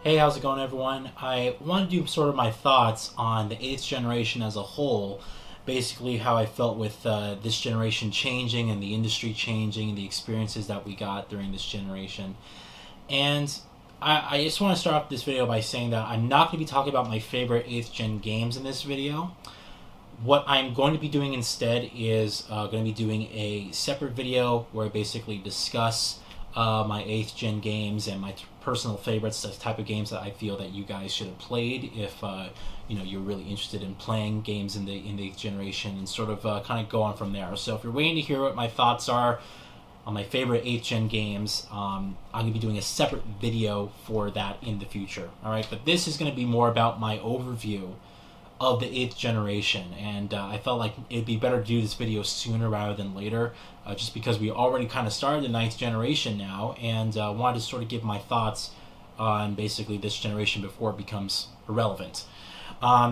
Hey, how's it going, everyone? I want to do sort of my thoughts on the 8th generation as a whole. Basically, how I felt with this generation changing and the industry changing and the experiences that we got during this generation. And I just want to start off this video by saying that I'm not going to be talking about my favorite 8th gen games in this video. What I'm going to be doing instead is going to be doing a separate video where I basically discuss my 8th gen games and my personal favorites, the type of games that I feel that you guys should have played if you're really interested in playing games in the 8th generation, and sort of kind of go on from there. So if you're waiting to hear what my thoughts are on my favorite 8th gen games, I'm going to be doing a separate video for that in the future. Alright, but this is going to be more about my overview of the 8th generation, and I felt like it'd be better to do this video sooner rather than later, just because we already kind of started the 9th generation now, and wanted to sort of give my thoughts on basically this generation before it becomes irrelevant.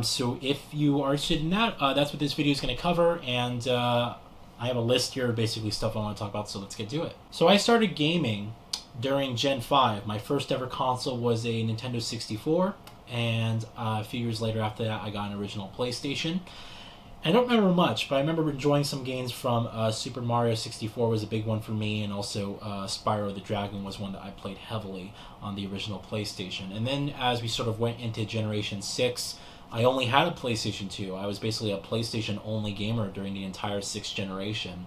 So if you are interested in that, that's what this video is going to cover, and I have a list here of basically stuff I want to talk about, so let's get to it. So I started gaming during Gen 5. My first ever console was a Nintendo 64, and a few years later after that I got an original PlayStation. I don't remember much, but I remember enjoying some games from Super Mario 64 was a big one for me, and also Spyro the Dragon was one that I played heavily on the original PlayStation. And then as we sort of went into Generation 6, I only had a PlayStation 2. I was basically a PlayStation-only gamer during the entire 6th generation.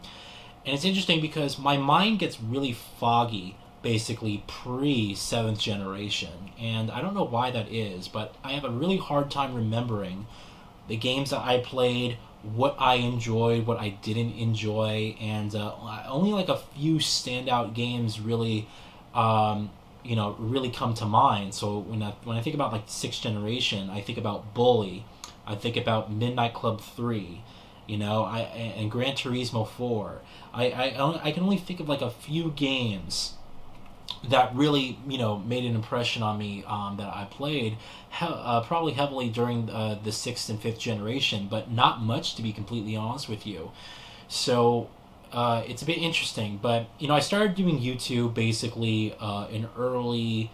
And it's interesting because my mind gets really foggy basically pre-7th generation, and I don't know why that is, but I have a really hard time remembering the games that I played, what I enjoyed, what I didn't enjoy, and only like a few standout games really really come to mind. So when I think about like 6th generation, I think about Bully, I think about Midnight Club 3, and Gran Turismo 4. I can only think of like a few games that really made an impression on me, that I played probably heavily during the 6th and 5th generation, but not much, to be completely honest with you. So it's a bit interesting, but I started doing YouTube basically in early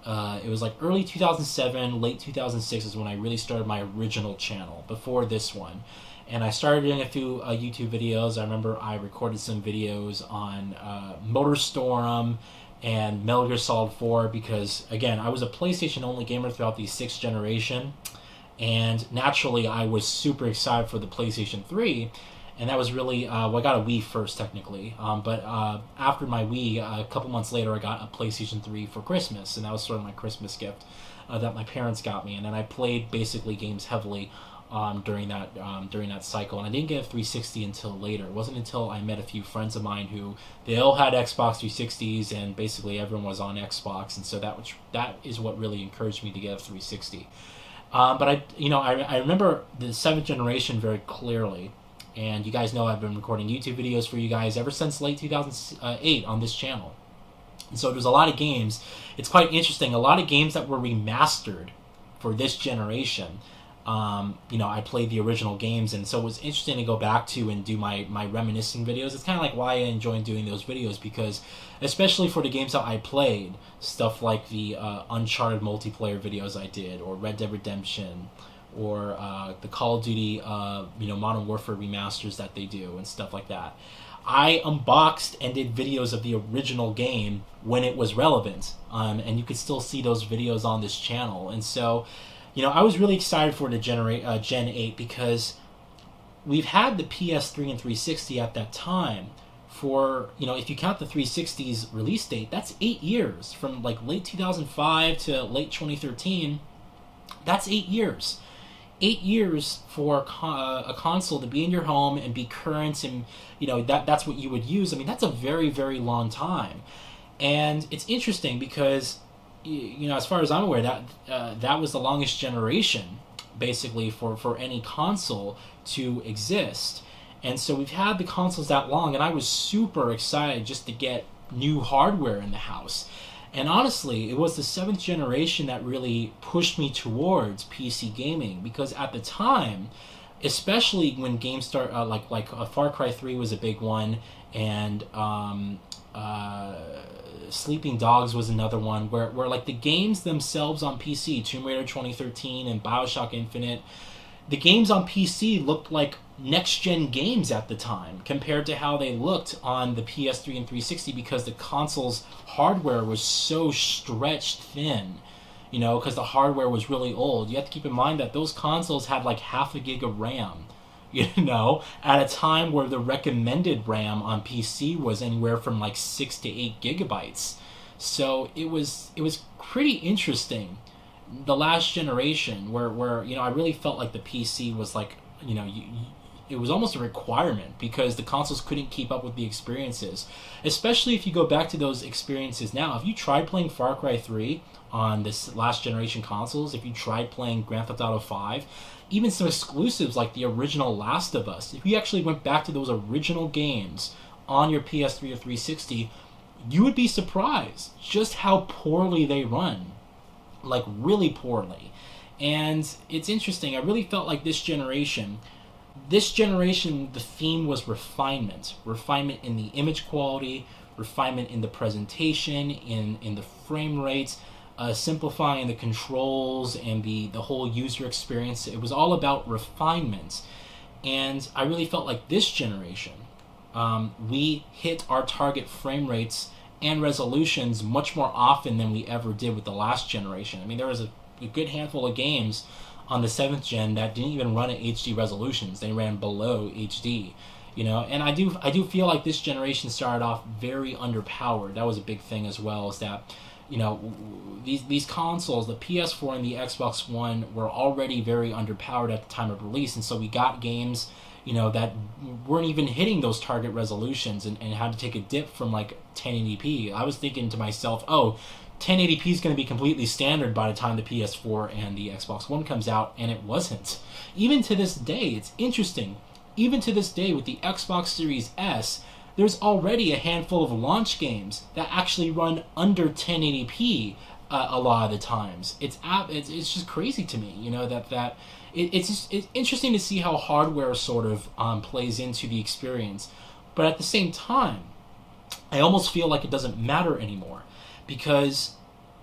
it was like early 2007, late 2006 is when I really started my original channel before this one. And I started doing a few YouTube videos. I remember I recorded some videos on MotorStorm and Metal Gear Solid 4, because again, I was a PlayStation only gamer throughout the 6th generation, and naturally I was super excited for the PlayStation 3, and that was really I got a Wii first technically, but after my Wii, a couple months later I got a PlayStation 3 for Christmas, and that was sort of my Christmas gift that my parents got me. And then I played basically games heavily during that cycle, and I didn't get a 360 until later. It wasn't until I met a few friends of mine who they all had Xbox 360s, and basically everyone was on Xbox, and so that is what really encouraged me to get a 360. But I remember the 7th generation very clearly, and you guys know I've been recording YouTube videos for you guys ever since late 2008 on this channel. And so there's a lot of games. It's quite interesting. A lot of games that were remastered for this generation. I played the original games, and so it was interesting to go back to and do my reminiscing videos. It's kind of like why I enjoy doing those videos, because especially for the games that I played, stuff like the Uncharted multiplayer videos I did, or Red Dead Redemption, or the Call of Duty Modern Warfare remasters that they do, and stuff like that. I unboxed and did videos of the original game when it was relevant, and you could still see those videos on this channel. And so I was really excited for the Gen 8, because we've had the PS3 and 360 at that time for, if you count the 360's release date, that's 8 years. From like late 2005 to late 2013, that's 8 years. 8 years for a console to be in your home and be current, and that's what you would use. I mean, that's a very, very long time. And it's interesting because as far as I'm aware, that was the longest generation, basically, for any console to exist. And so we've had the consoles that long, and I was super excited just to get new hardware in the house. And honestly, it was the 7th generation that really pushed me towards PC gaming, because at the time, especially when games start like Far Cry 3 was a big one, and Sleeping Dogs was another one where like the games themselves on PC, Tomb Raider 2013 and Bioshock Infinite, the games on PC looked like next-gen games at the time compared to how they looked on the PS3 and 360 because the console's hardware was so stretched thin, because the hardware was really old. You have to keep in mind that those consoles had like half a gig of RAM, at a time where the recommended RAM on PC was anywhere from like 6 to 8 gigabytes. So it was pretty interesting. The last generation where I really felt like the PC was like, it was almost a requirement because the consoles couldn't keep up with the experiences. Especially if you go back to those experiences now. If you tried playing Far Cry 3 on this last generation consoles, if you tried playing Grand Theft Auto 5, even some exclusives like the original Last of Us, if you actually went back to those original games on your PS3 or 360, you would be surprised just how poorly they run. Like, really poorly. And it's interesting. I really felt like this generation, the theme was refinement. Refinement in the image quality, refinement in the presentation, in the frame rates, simplifying the controls and the whole user experience. It was all about refinement. And I really felt like this generation, we hit our target frame rates and resolutions much more often than we ever did with the last generation. I mean, there was a good handful of games on the 7th gen that didn't even run at HD resolutions. They ran below HD, and I do feel like this generation started off very underpowered. That was a big thing as well, is that these consoles, the PS4 and the Xbox One, were already very underpowered at the time of release, and so we got games that weren't even hitting those target resolutions and had to take a dip from like 1080p. I was thinking to myself, 1080p is going to be completely standard by the time the PS4 and the Xbox One comes out, and it wasn't. Even to this day, it's interesting. Even to this day with the Xbox Series S, there's already a handful of launch games that actually run under 1080p a lot of the times. It's just crazy to me, it's interesting to see how hardware sort of plays into the experience. But at the same time, I almost feel like it doesn't matter anymore, because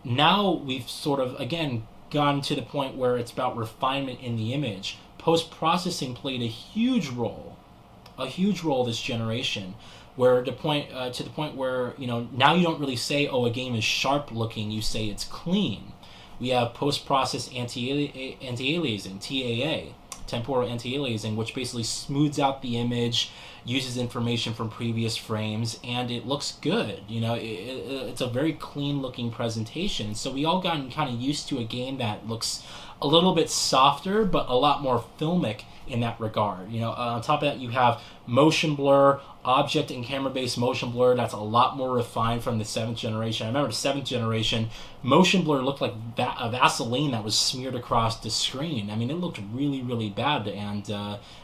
now we've sort of, again, gotten to the point where it's about refinement in the image. Post-processing played a huge role this generation, where to the point where, now you don't really say, a game is sharp looking, you say it's clean. We have post-process anti-aliasing, TAA, temporal anti-aliasing, which basically smooths out the image, uses information from previous frames, and it looks good. It's a very clean-looking presentation. So we all gotten kind of used to a game that looks a little bit softer, but a lot more filmic in that regard. On top of that, you have motion blur, object and camera-based motion blur. That's a lot more refined from the 7th generation. I remember the 7th generation, motion blur looked like a Vaseline that was smeared across the screen. I mean, it looked really, really bad, and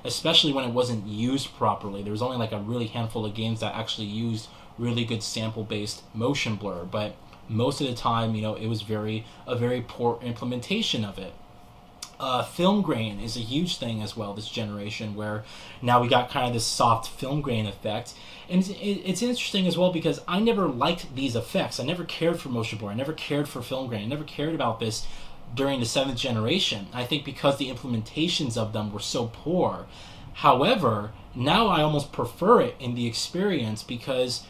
especially when it wasn't used properly. There was only like a really handful of games that actually used really good sample-based motion blur, but most of the time, it was a very poor implementation of it. Film grain is a huge thing as well this generation, where now we got kind of this soft film grain effect. And it's interesting as well because I never liked these effects. I never cared for motion blur. I never cared for film grain. I never cared about this during the 7th generation. I think because the implementations of them were so poor. However, now I almost prefer it in the experience because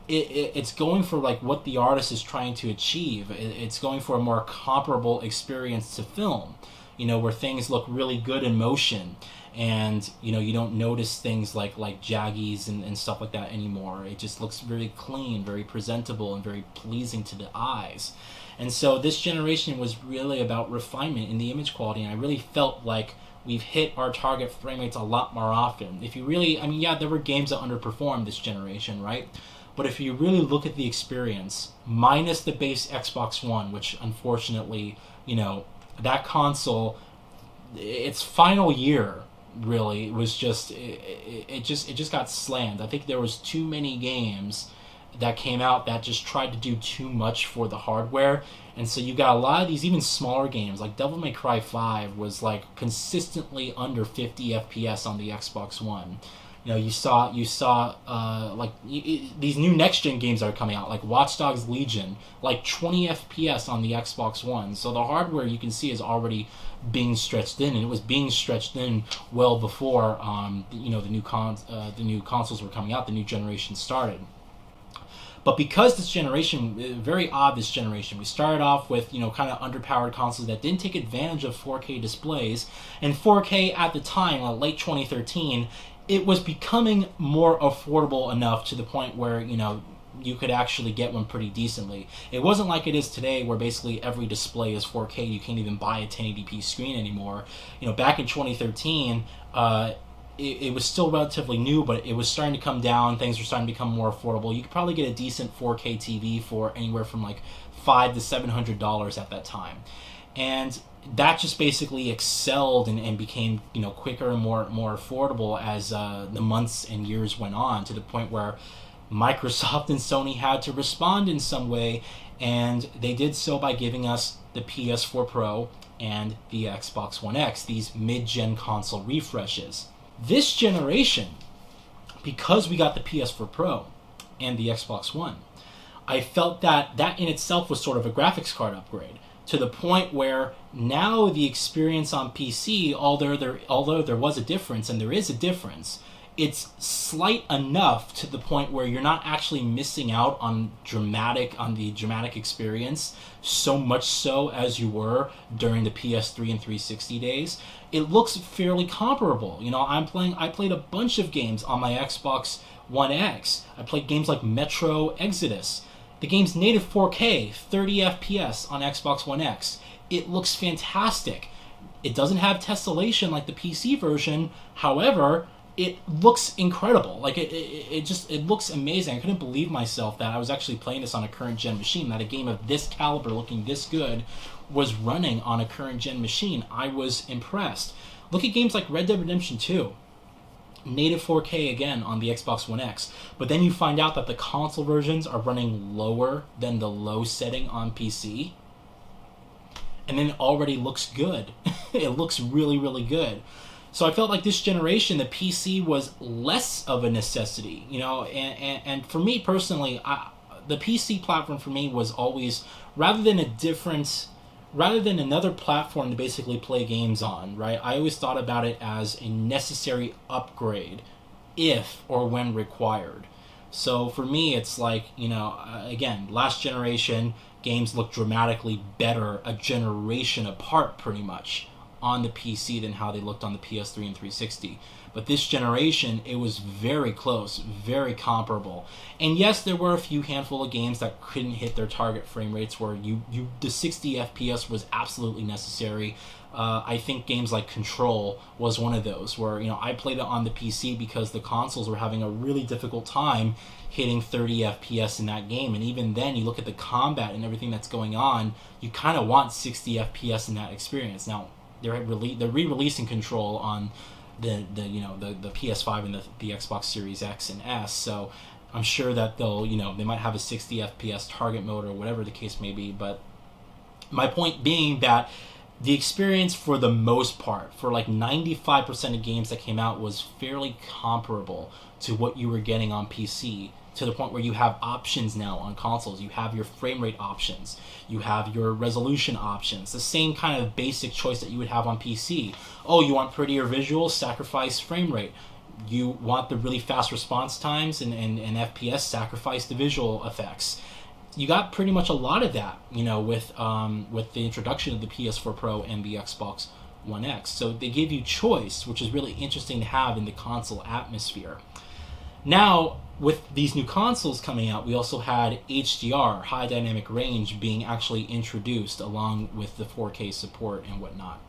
it's going for like what the artist is trying to achieve. It's going for a more comparable experience to film, where things look really good in motion, and you don't notice things like jaggies and stuff like that anymore. It just looks very clean, very presentable, and very pleasing to the eyes. And so this generation was really about refinement in the image quality, and I really felt like we've hit our target frame rates a lot more often. If you really, there were games that underperformed this generation, right? But if you really look at the experience, minus the base Xbox One, which unfortunately, that console, its final year really was just it just got slammed. I think there was too many games that came out that just tried to do too much for the hardware, and so you got a lot of these even smaller games like Devil May Cry 5 was like consistently under 50 FPS on the Xbox One. these new next gen games that are coming out, like Watch Dogs Legion, like 20 FPS on the Xbox One. So the hardware, you can see, is already being stretched in, and it was being stretched in well before the new consoles were coming out, the new generation started. But because this generation, very odd this generation, we started off with, kind of underpowered consoles that didn't take advantage of 4K displays. And 4K at the time, late 2013, it was becoming more affordable enough to the point where, you could actually get one pretty decently. It wasn't like it is today where basically every display is 4K. You can't even buy a 1080p screen anymore. Back in 2013, it was still relatively new, but it was starting to come down. Things were starting to become more affordable. You could probably get a decent 4K TV for anywhere from like $500 to $700 at that time, and that just basically excelled and became quicker and more affordable as the months and years went on, to the point where Microsoft and Sony had to respond in some way, and they did so by giving us the PS4 Pro and the Xbox One X, these mid-gen console refreshes. This generation, because we got the PS4 Pro and the Xbox One, I felt that in itself was sort of a graphics card upgrade, to the point where now the experience on PC, although there was a difference, and there is a difference, it's slight enough to the point where you're not actually missing out on the dramatic experience so much so as you were during the PS3 and 360 days. It looks fairly comparable. I played a bunch of games on my Xbox One X. I played games like Metro Exodus. The game's native 4K, 30 FPS on Xbox One X. It looks fantastic. It doesn't have tessellation like the PC version. However, it looks incredible. Like it looks amazing. I couldn't believe myself that I was actually playing this on a current gen machine, that a game of this caliber looking this good was running on a current gen machine. I was impressed. Look at games like Red Dead Redemption 2. Native 4K again on the Xbox One X. But then you find out that the console versions are running lower than the low setting on PC. And then it already looks good. It looks really, really good. So I felt like this generation, the PC was less of a necessity, and for me personally, the PC platform for me was always, rather than another platform to basically play games on, right? I always thought about it as a necessary upgrade if or when required. So for me, it's like, again, last generation, games look dramatically better a generation apart pretty much on the PC than how they looked on the PS3 and 360. But this generation, it was very close, very comparable. And yes, there were a few handful of games that couldn't hit their target frame rates where the 60 FPS was absolutely necessary. I think games like Control was one of those where, I played it on the PC because the consoles were having a really difficult time hitting 30 FPS in that game. And even then, you look at the combat and everything that's going on, you kind of want 60 FPS in that experience. Now, they're re-releasing Control on the PS5 and the Xbox Series X and S, so I'm sure that they might have a 60 FPS target mode or whatever the case may be. But my point being that the experience, for the most part, for like 95% of games that came out, was fairly comparable to what you were getting on PC, to the point where you have options now on consoles. You have your frame rate options, you have your resolution options, the same kind of basic choice that you would have on PC. Oh, you want prettier visuals? Sacrifice frame rate. You want the really fast response times and FPS? Sacrifice the visual effects. You got pretty much a lot of that, with the introduction of the PS4 Pro and the Xbox One X. So they give you choice, which is really interesting to have in the console atmosphere. Now, with these new consoles coming out, we also had HDR, high dynamic range, being actually introduced along with the 4K support and whatnot.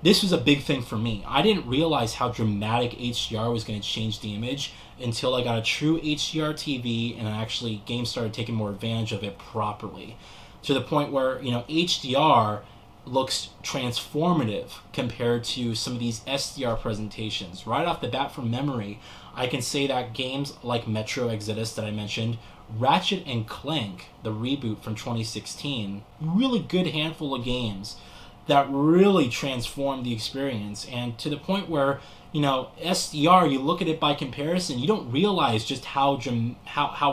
This was a big thing for me. I didn't realize how dramatic HDR was going to change the image until I got a true HDR TV and actually games started taking more advantage of it properly. To the point where, HDR looks transformative compared to some of these SDR presentations. Right off the bat from memory, I can say that games like Metro Exodus that I mentioned, Ratchet and Clank, the reboot from 2016, really good handful of games. that really transformed the experience, and to the point where, SDR, you look at it by comparison, you don't realize just how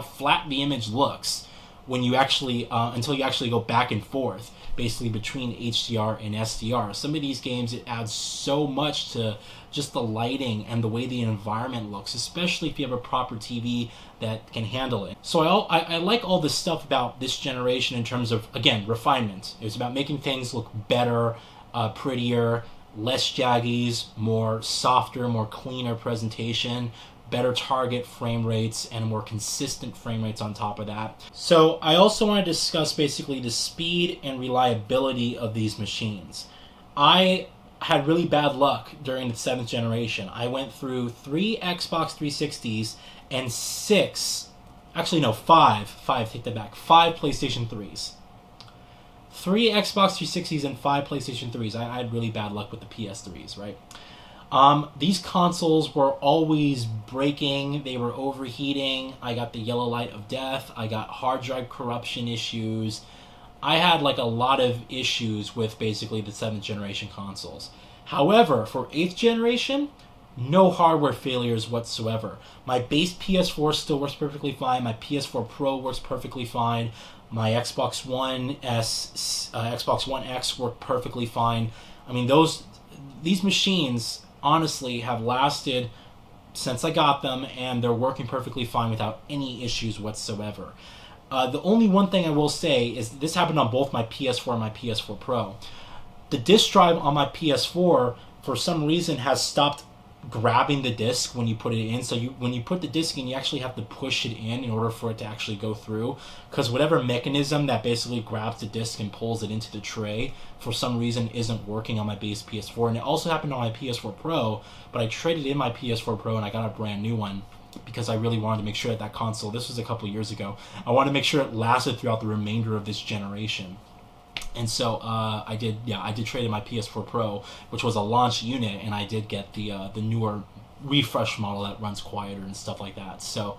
flat the image looks when you actually until you actually go back and forth basically between HDR and SDR. Some of these games, it adds so much to just the lighting and the way the environment looks, especially if you have a proper TV that can handle it. So I like all this stuff about this generation in terms of, again, refinement. It was about making things look better, prettier, less jaggies, more softer, more cleaner presentation, better target frame rates, and more consistent frame rates on top of that. So I also want to discuss basically the speed and reliability of these machines. I had really bad luck during the 7th generation. I went through 3 Xbox 360s and 5 PlayStation 3s. 3 Xbox 360s and 5 PlayStation 3s. I had really bad luck with the PS3s, right? These consoles were always breaking. They were overheating. I got the yellow light of death. I got hard drive corruption issues. I had like a lot of issues with basically the 7th generation consoles. However, for 8th generation, no hardware failures whatsoever. My base PS4 still works perfectly fine. My PS4 Pro works perfectly fine. My Xbox One S, Xbox One X work perfectly fine. I mean, these machines honestly have lasted since I got them, and they're working perfectly fine without any issues whatsoever. The only one thing I will say is this happened on both my PS4 and my PS4 Pro. The disk drive on my PS4, for some reason, has stopped grabbing the disc when you put it in. So when you put the disc in, you actually have to push it in order for it to actually go through, because whatever mechanism that basically grabs the disc and pulls it into the tray for some reason isn't working on my base PS4. And it also happened on my PS4 Pro, but I traded in my PS4 Pro and I got a brand new one because I really wanted to make sure that console, this was a couple of years ago, I wanted to make sure it lasted throughout the remainder of this generation. And so I did trade in my PS4 Pro, which was a launch unit, and I did get the newer refresh model that runs quieter and stuff like that. So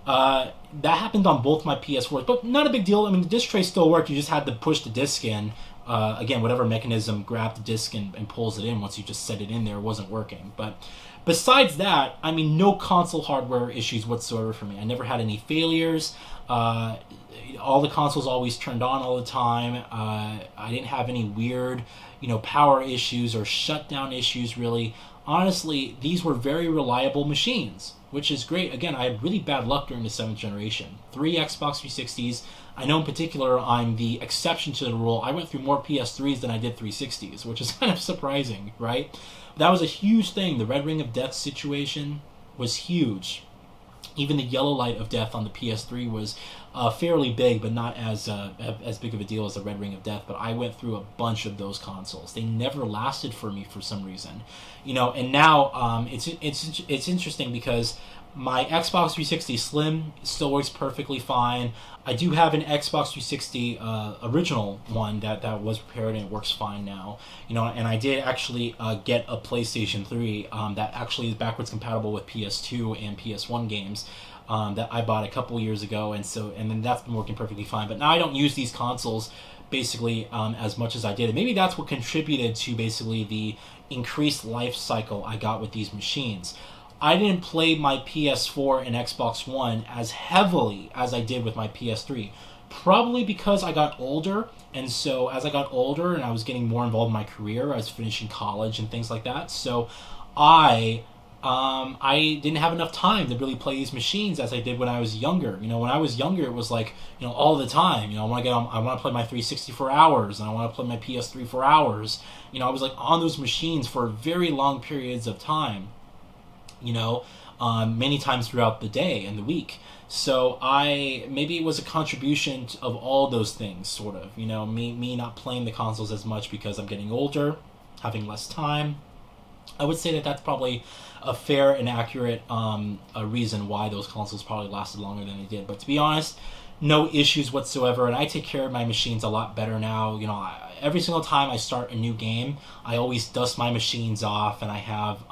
that happened on both my PS4s, but not a big deal. I mean, the disc tray still worked. You just had to push the disc in. Again, whatever mechanism grabbed the disc and pulls it in once you just set it in there wasn't working. But besides that, I mean, no console hardware issues whatsoever for me. I never had any failures. All the consoles always turned on all the time. I didn't have any weird, power issues or shutdown issues, really. Honestly, these were very reliable machines, which is great. Again, I had really bad luck during the 7th generation. 3 Xbox 360s. I know in particular I'm the exception to the rule. I went through more PS3s than I did 360s, which is kind of surprising, right? That was a huge thing. The Red Ring of Death situation was huge. Even the yellow light of death on the PS3 was fairly big, but not as big of a deal as the Red Ring of Death. But I went through a bunch of those consoles. They never lasted for me for some reason, And now it's interesting because my Xbox 360 Slim still works perfectly fine. I do have an Xbox 360 original one that was repaired and it works fine now. And I did actually get a PlayStation 3 that actually is backwards compatible with PS2 and PS1 games that I bought a couple years ago, and then that's been working perfectly fine. But now I don't use these consoles basically as much as I did, and maybe that's what contributed to basically the increased life cycle I got with these machines. I didn't play my PS4 and Xbox One as heavily as I did with my PS3. Probably because I got older, and so as I got older and I was getting more involved in my career, I was finishing college and things like that, so I didn't have enough time to really play these machines as I did when I was younger. When I was younger, it was like, all the time. I want to play my 360 for hours, and I want to play my PS3 for hours. I was like on those machines for very long periods of time. Many times throughout the day and the week. So maybe it was a contribution of all those things, sort of. Me not playing the consoles as much because I'm getting older, having less time. I would say that that's probably a fair and accurate a reason why those consoles probably lasted longer than they did. But to be honest, no issues whatsoever, and I take care of my machines a lot better now. Every single time I start a new game, I always dust my machines off, and I have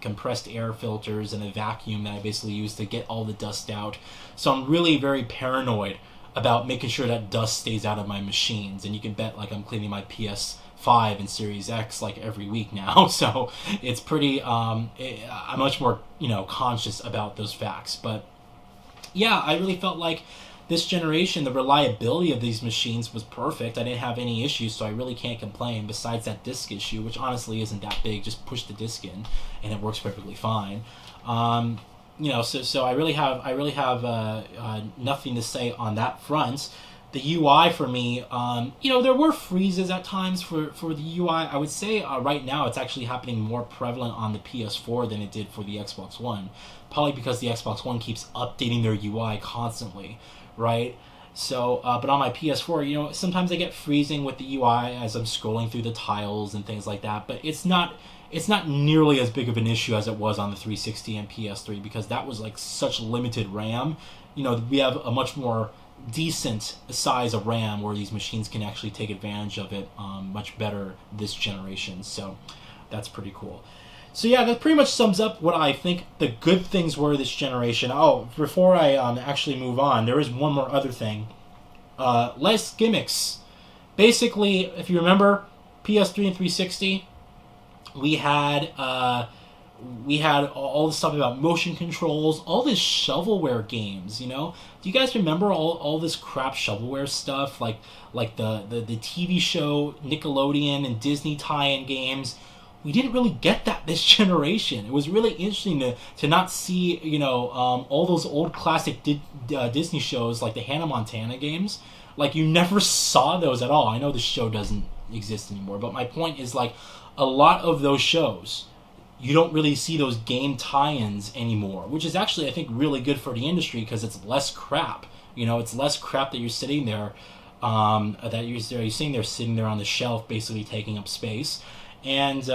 compressed air filters and a vacuum that I basically use to get all the dust out. So I'm really very paranoid about making sure that dust stays out of my machines, and you can bet I'm cleaning my PS5 5 and Series X like every week now, so it's pretty. I'm much more conscious about those facts. But yeah, I really felt like this generation, the reliability of these machines was perfect. I didn't have any issues, so I really can't complain. Besides that disc issue, which honestly isn't that big, just push the disc in and it works perfectly fine. So I really have nothing to say on that front. The UI for me, there were freezes at times for the UI. I would say right now it's actually happening more prevalent on the PS4 than it did for the Xbox One. Probably because the Xbox One keeps updating their UI constantly, right? So, but on my PS4, sometimes I get freezing with the UI as I'm scrolling through the tiles and things like that. But it's not nearly as big of an issue as it was on the 360 and PS3 because that was like such limited RAM. We have a much more decent size of RAM where these machines can actually take advantage of it much better this generation. So that's pretty cool. So yeah, that pretty much sums up what I think the good things were this generation. Oh, before I actually move on, there is one more other thing. Less gimmicks. Basically, if you remember, PS3 and 360, we had all the stuff about motion controls, all this shovelware games, Do you guys remember all this crap shovelware stuff, like the TV show Nickelodeon and Disney tie-in games? We didn't really get that this generation. It was really interesting to not see, all those old classic Disney shows like the Hannah Montana games. Like, you never saw those at all. I know the show doesn't exist anymore, but my point is, like, a lot of those shows, you don't really see those game tie-ins anymore, which is actually, I think, really good for the industry because it's less crap. It's less crap that you're sitting there, sitting there on the shelf, basically taking up space. And,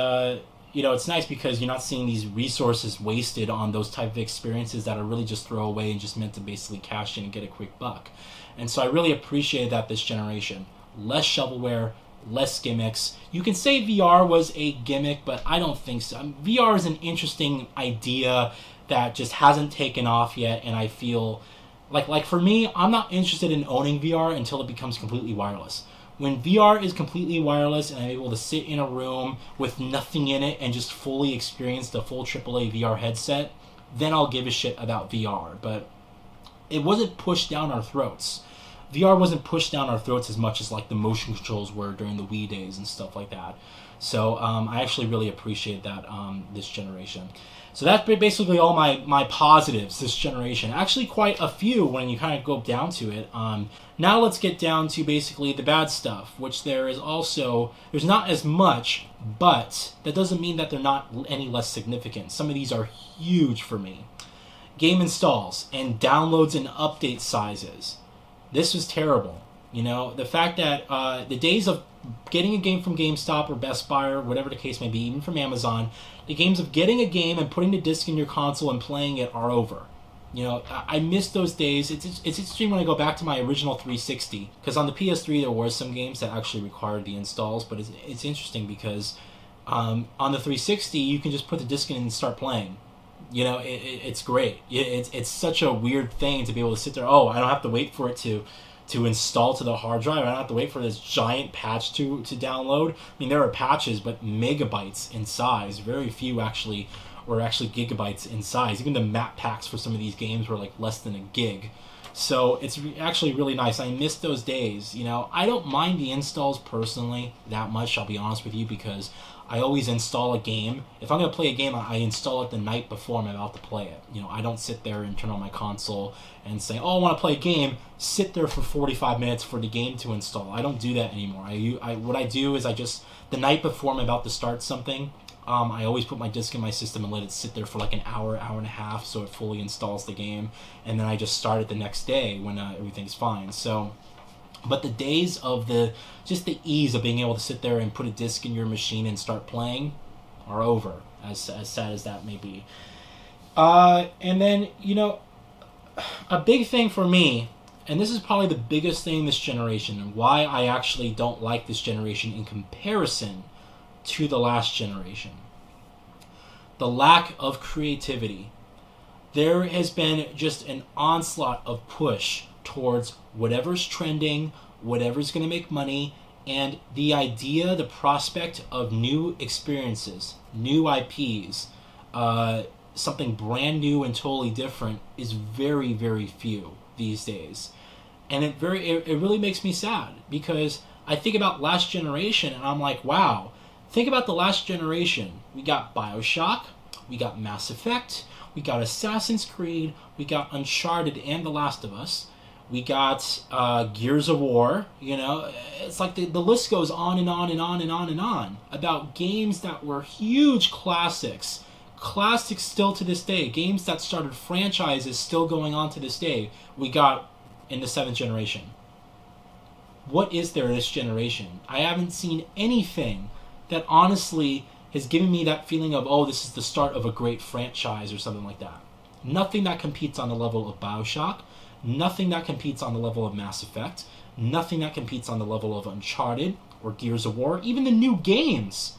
it's nice because you're not seeing these resources wasted on those type of experiences that are really just throwaway and just meant to basically cash in and get a quick buck. And so I really appreciate that this generation. Less shovelware, less gimmicks. You can say VR was a gimmick, but I don't think so. VR is an interesting idea that just hasn't taken off yet, and I feel like for me, I'm not interested in owning VR until it becomes completely wireless. When VR is completely wireless and I'm able to sit in a room with nothing in it and just fully experience the full AAA VR headset, then I'll give a shit about VR. But it wasn't pushed down our throats. VR wasn't pushed down our throats as much as like the motion controls were during the Wii days and stuff like that. So I actually really appreciate that this generation. So that's basically all my positives this generation. Actually quite a few when you kind of go down to it. Now let's get down to basically the bad stuff, which there's not as much, but that doesn't mean that they're not any less significant. Some of these are huge for me. Game installs and downloads and update sizes. This was terrible. The fact that the days of getting a game from GameStop or Best Buy or whatever the case may be, even from Amazon, the games of getting a game and putting the disc in your console and playing it are over. I miss those days. It's interesting when I go back to my original 360, because on the PS3 there were some games that actually required the installs, but it's interesting because on the 360 you can just put the disc in and start playing. It's great. It's such a weird thing to be able to sit there. Oh, I don't have to wait for it to install to the hard drive. I don't have to wait for this giant patch to download. I mean, there are patches, but megabytes in size. Very few actually gigabytes in size. Even the map packs for some of these games were like less than a gig. So it's actually really nice. I miss those days. I don't mind the installs personally that much, I'll be honest with you, because I always install a game. If I'm going to play a game, I install it the night before I'm about to play it. I don't sit there and turn on my console and say, oh, I want to play a game, sit there for 45 minutes for the game to install. I don't do that anymore. What I do is the night before I'm about to start something, I always put my disc in my system and let it sit there for like an hour and a half so it fully installs the game, and then I just start it the next day when everything's fine. So, but the days of the ease of being able to sit there and put a disc in your machine and start playing are over, as sad as that may be. And then, a big thing for me, and this is probably the biggest thing this generation, and why I actually don't like this generation in comparison to the last generation. The lack of creativity. There has been just an onslaught of push towards whatever's trending, whatever's going to make money, And the idea, the prospect of new experiences, new IPs, something brand new and totally different is very, very few these days. And it really makes me sad, because I think about last generation and I'm like, wow, think about the last generation. We got BioShock, we got Mass Effect, we got Assassin's Creed, we got Uncharted and The Last of Us, we got Gears of War. You know, it's like the list goes on and on and on and on and on about games that were huge classics still to this day, games that started franchises still going on to this day. We got in the 7th generation. What is there this generation? I haven't seen anything that honestly has given me that feeling of, oh, this is the start of a great franchise or something like that. Nothing that competes on the level of BioShock, nothing that competes on the level of Mass Effect, nothing that competes on the level of Uncharted or Gears of War, even the new games,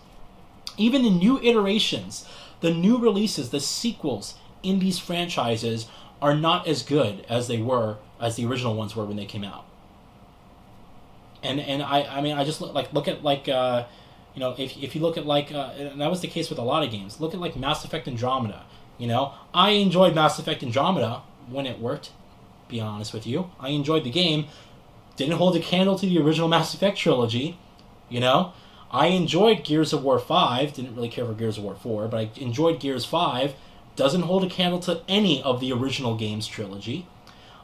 even the new iterations, the new releases, the sequels in these franchises are not as good as they were, as the original ones were when they came out. And I mean, I just look at you know, if you look at and that was the case with a lot of games. Look at like Mass Effect Andromeda. You know, I enjoyed Mass Effect Andromeda when it worked. Be honest with you, I enjoyed the game. Didn't hold a candle to the original Mass Effect trilogy. You know, I enjoyed Gears of War 5. Didn't really care for Gears of War 4, but I enjoyed Gears 5. Doesn't hold a candle to any of the original games trilogy.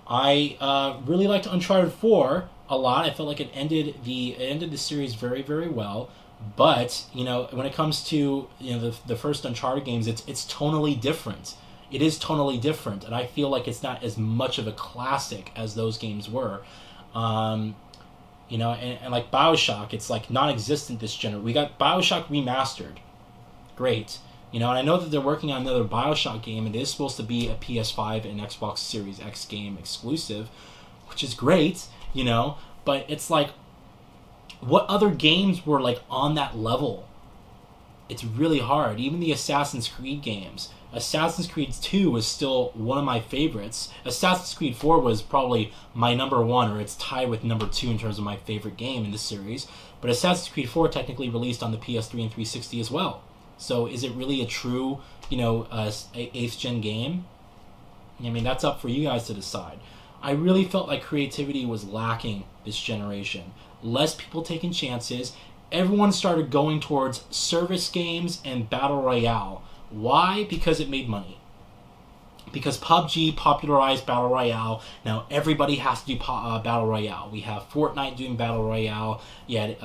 I really liked Uncharted 4 a lot. I felt like it ended the series very, very well. But you know, when it comes to, you know, the first Uncharted games, it's tonally different. It is tonally different, and I feel like it's not as much of a classic as those games were. You know, and like BioShock, it's like non-existent this generation. We got BioShock Remastered. Great. You know, and I know that they're working on another BioShock game. It is supposed to be a PS5 and Xbox Series X game exclusive, which is great, you know, but it's like, what other games were like on that level? It's really hard. Even the Assassin's Creed games. Assassin's Creed 2 was still one of my favorites. Assassin's Creed 4 was probably my number one, or it's tied with number 2 in terms of my favorite game in the series. But Assassin's Creed 4 technically released on the PS3 and 360 as well. So is it really a true, you know, 8th gen game? I mean, that's up for you guys to decide. I really felt like creativity was lacking this generation. Less people taking chances. Everyone started going towards service games and Battle Royale. Why? Because it made money. Because PUBG popularized Battle Royale. Now everybody has to do Battle Royale. We have Fortnite doing Battle Royale. You had,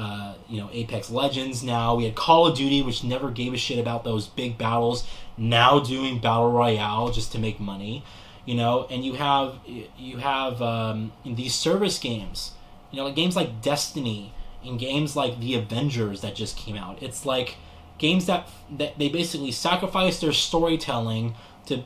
you know, Apex Legends now. We had Call of Duty, which never gave a shit about those big battles, now doing Battle Royale just to make money. You know, and you have in these service games, you know, like games like Destiny and games like The Avengers that just came out. It's like games that they basically sacrifice their storytelling to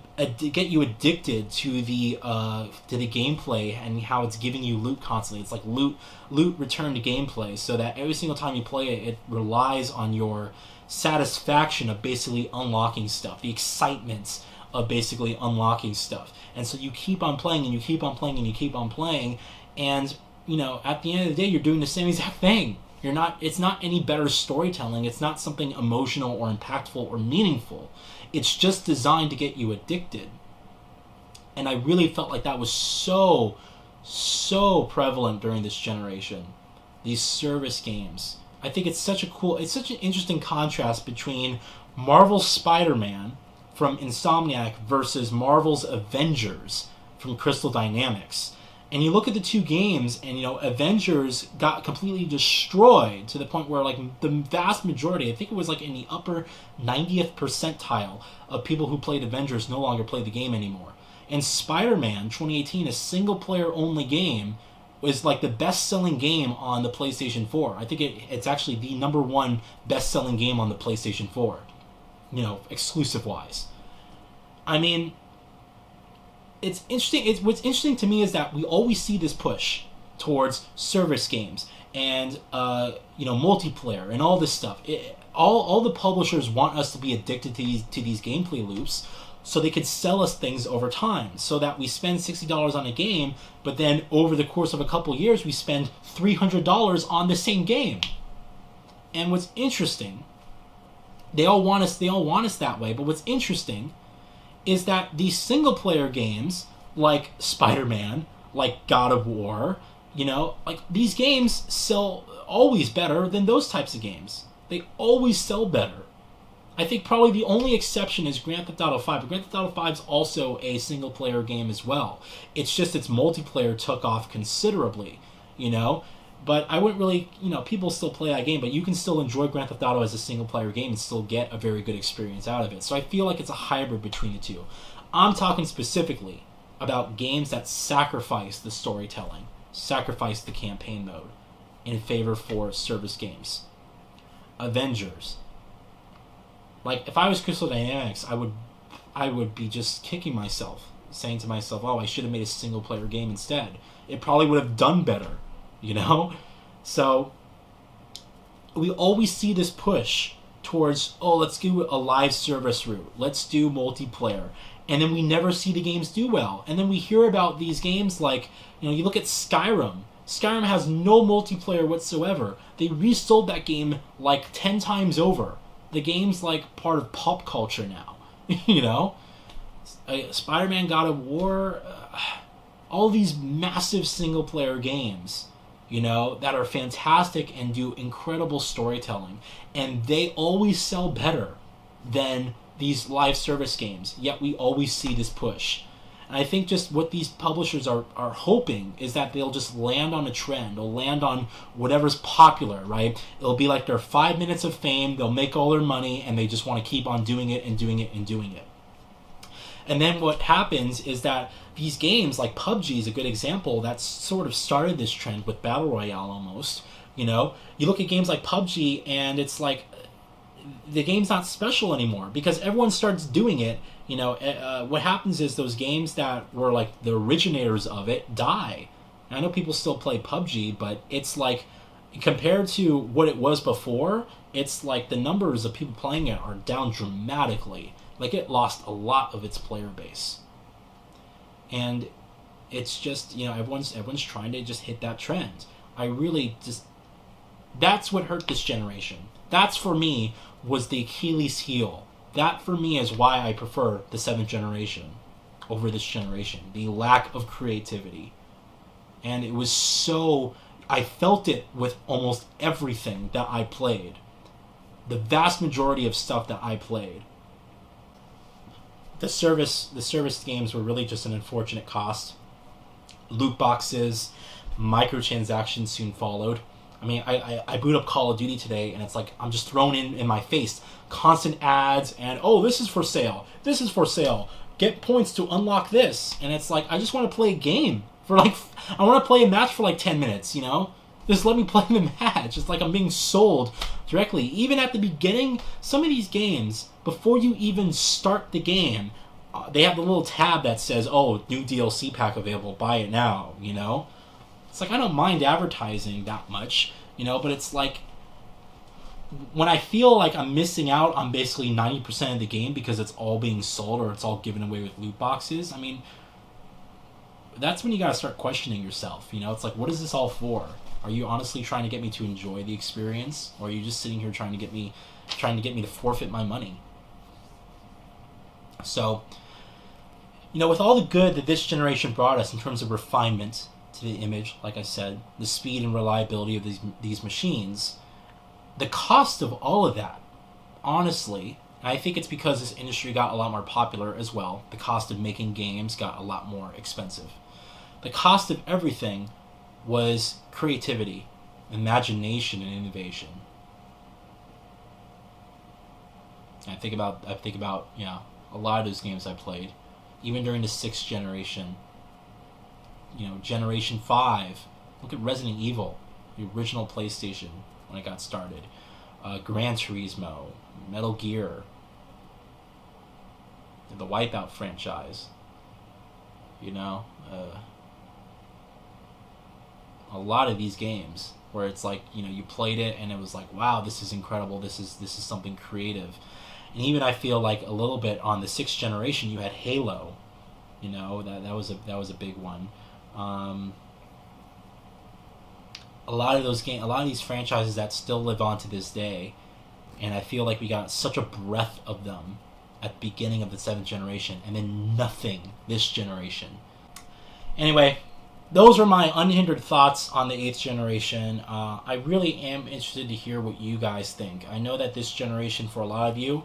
get you addicted to the gameplay and how it's giving you loot constantly. It's like loot return to gameplay, so that every single time you play it, it relies on your satisfaction of basically unlocking stuff, the excitement of basically unlocking stuff. And so you keep on playing and you keep on playing and you keep on playing, and you know, at the end of the day, you're doing the same exact thing. It's not any better storytelling. It's not something emotional or impactful or meaningful. It's just designed to get you addicted. And I really felt like that was so prevalent during this generation. These service games. I think it's such an interesting contrast between Marvel's Spider-Man from Insomniac versus Marvel's Avengers from Crystal Dynamics. And you look at the two games, and you know, Avengers got completely destroyed to the point where, like, the vast majority, I think it was like in the upper 90th percentile of people who played Avengers no longer play the game anymore. And Spider-Man 2018, a single-player only game, was like the best-selling game on the PlayStation 4. I think it's actually the number one best-selling game on the PlayStation 4, you know, exclusive-wise. I mean, it's interesting. What's interesting to me is that we always see this push towards service games and you know, multiplayer and all this stuff. All the publishers want us to be addicted to these gameplay loops. so they could sell us things over time, so that we spend $60 on a game, but then over the course of a couple years we spend $300 on the same game. And what's interesting, they all want us that way, but what's interesting is that these single player games like Spider-Man, like God of War, like these games sell always better than those types of games. They always sell better. I think probably the only exception is Grand Theft Auto 5. But Grand Theft Auto 5 is also a single-player game as well. It's just its multiplayer took off considerably, But I wouldn't really, people still play that game, but you can still enjoy Grand Theft Auto as a single-player game and still get a very good experience out of it. So I feel like it's a hybrid between the two. I'm talking specifically about games that sacrifice the storytelling, sacrifice the campaign mode, in favor for service games. Avengers. Like, if I was Crystal Dynamics, I would be just kicking myself, saying to myself, oh, I should have made a single-player game instead. It probably would have done better, So, we always see this push towards, oh, let's do a live service route. Let's do multiplayer. And then we never see the games do well. And then we hear about these games like, you look at Skyrim. Skyrim has no multiplayer whatsoever. They resold that game like 10 times over. The game's like part of pop culture now, Spider-Man, God of War, all these massive single-player games, that are fantastic and do incredible storytelling, and they always sell better than these live service games. Yet we always see this push. And I think just what these publishers are hoping is that they'll just land on a trend. They'll land on whatever's popular, right? It'll be like their 5 minutes of fame. They'll make all their money, and they just want to keep on doing it and doing it and doing it. And then what happens is that these games, like PUBG is a good example, that sort of started this trend with Battle Royale almost. You look at games like PUBG, and it's like the game's not special anymore because everyone starts doing it. What happens is those games that were like the originators of it die. And I know people still play PUBG, but it's like, compared to what it was before, it's like the numbers of people playing it are down dramatically. Like, it lost a lot of its player base. And it's just, everyone's trying to just hit that trend. That's what hurt this generation. That's, for me, was the Achilles heel. That, for me, is why I prefer the 7th generation over this generation. The lack of creativity. And it was so... I felt it with almost everything that I played. The vast majority of stuff that I played. The service games were really just an unfortunate cost. Loot boxes, microtransactions soon followed. I mean, I boot up Call of Duty today, and it's like I'm just thrown in my face constant ads, and oh, this is for sale. This is for sale. Get points to unlock this. And it's like, I just want to play a game for I want to play a match for 10 minutes, Just let me play the match. It's like I'm being sold directly. Even at the beginning, some of these games, before you even start the game, they have the little tab that says, oh, new DLC pack available, buy it now, It's like, I don't mind advertising that much, but it's like, when I feel like I'm missing out on basically 90% of the game because it's all being sold or it's all given away with loot boxes, I mean, that's when you gotta start questioning yourself, It's like, what is this all for? Are you honestly trying to get me to enjoy the experience? Or are you just sitting here trying to get me to forfeit my money? So, with all the good that this generation brought us in terms of refinement to the image, like I said, the speed and reliability of these machines, the cost of all of that, honestly, and I think it's because this industry got a lot more popular as well, the cost of making games got a lot more expensive. The cost of everything was creativity, imagination, and innovation. I think about a lot of those games I played, even during the 6th generation. Generation 5. Look at Resident Evil, the original PlayStation when it got started. Gran Turismo, Metal Gear, the Wipeout franchise. A lot of these games where it's like, you played it and it was like, wow, this is incredible. This is something creative. And even I feel like a little bit on the 6th generation, you had Halo. You know, that was a big one. A lot of these franchises that still live on to this day, and I feel like we got such a breadth of them at the beginning of the 7th generation, and then nothing this generation. Anyway, those are my unhindered thoughts on the 8th generation. I really am interested to hear what you guys think. I know that this generation, for a lot of you,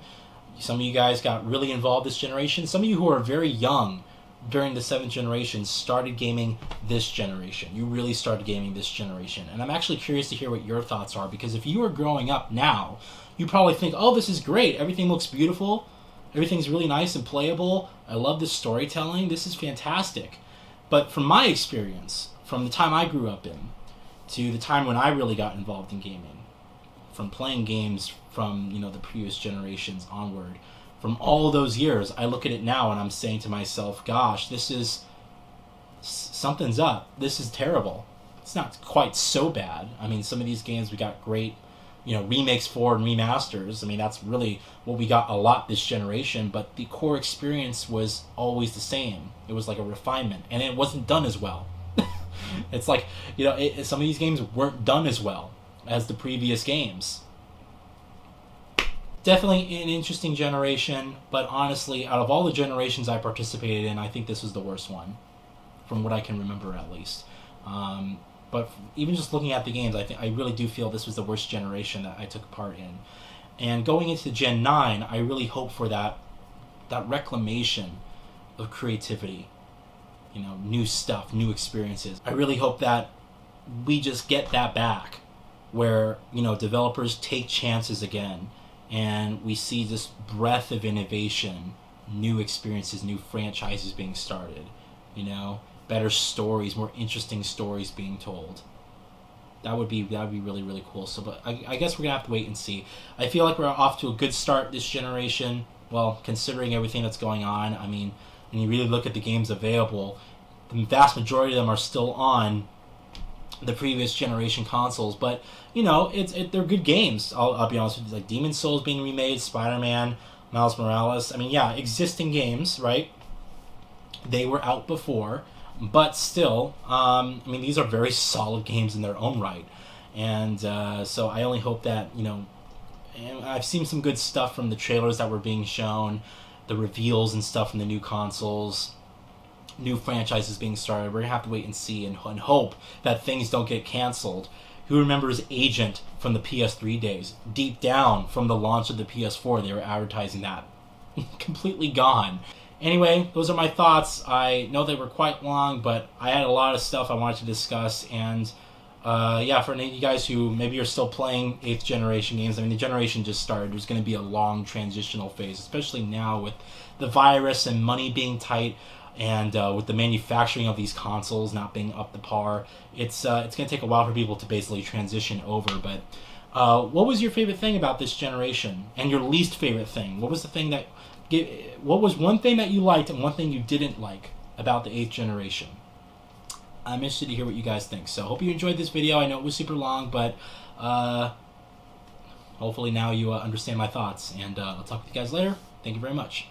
some of you guys got really involved this generation. Some of you who are very young during the 7th generation started gaming this generation. You really started gaming this generation. And I'm actually curious to hear what your thoughts are, because if you are growing up now, you probably think, oh, this is great. Everything looks beautiful. Everything's really nice and playable. I love the storytelling. This is fantastic. But from my experience, from the time I grew up in to the time when I really got involved in gaming, from playing games from, you know, the previous generations onward, from all those years, I look at it now and I'm saying to myself, gosh, something's up. This is terrible. It's not quite so bad. I mean, some of these games we got great, you know, remakes for and remasters. I mean, that's really what we got a lot this generation, but the core experience was always the same. It was like a refinement, and it wasn't done as well. It's like, you know, some of these games weren't done as well as the previous games. Definitely an interesting generation, but honestly, out of all the generations I participated in, I think this was the worst one, from what I can remember at least. But even just looking at the games, I really do feel this was the worst generation that I took part in. And going into Gen 9, I really hope for that reclamation of creativity. You know, new stuff, new experiences. I really hope that we just get that back, where, you know, developers take chances again, and we see this breadth of innovation, new experiences, new franchises being started, you know, better stories, more interesting stories being told. That would be really, really cool. So, but I guess we're gonna have to wait and see. I feel like we're off to a good start this generation. Well, considering everything that's going on, I mean, when you really look at the games available, the vast majority of them are still on the previous generation consoles. But you know, they're good games. I'll be honest with you. Like Demon's Souls being remade, Spider-Man, Miles Morales. I mean, yeah, existing games, right? They were out before. But still, I mean, these are very solid games in their own right. And so I only hope that, you know, and I've seen some good stuff from the trailers that were being shown, the reveals and stuff from the new consoles, new franchises being started. We're going to have to wait and see and hope that things don't get canceled. Who remembers Agent from the PS3 days? Deep down from the launch of the PS4, they were advertising that. Completely gone. Anyway, those are my thoughts. I know they were quite long, but I had a lot of stuff I wanted to discuss. And yeah, for any of you guys who maybe are still playing 8th generation games, I mean, the generation just started. There's going to be a long transitional phase, especially now with the virus and money being tight, and with the manufacturing of these consoles not being up to par. It's going to take a while for people to basically transition over. But what was your favorite thing about this generation, and your least favorite thing? What was the thing that... What was one thing that you liked and one thing you didn't like about the 8th generation? I'm interested to hear what you guys think. So, hope you enjoyed this video. I know it was super long, but hopefully now you understand my thoughts. And I'll talk with you guys later. Thank you very much.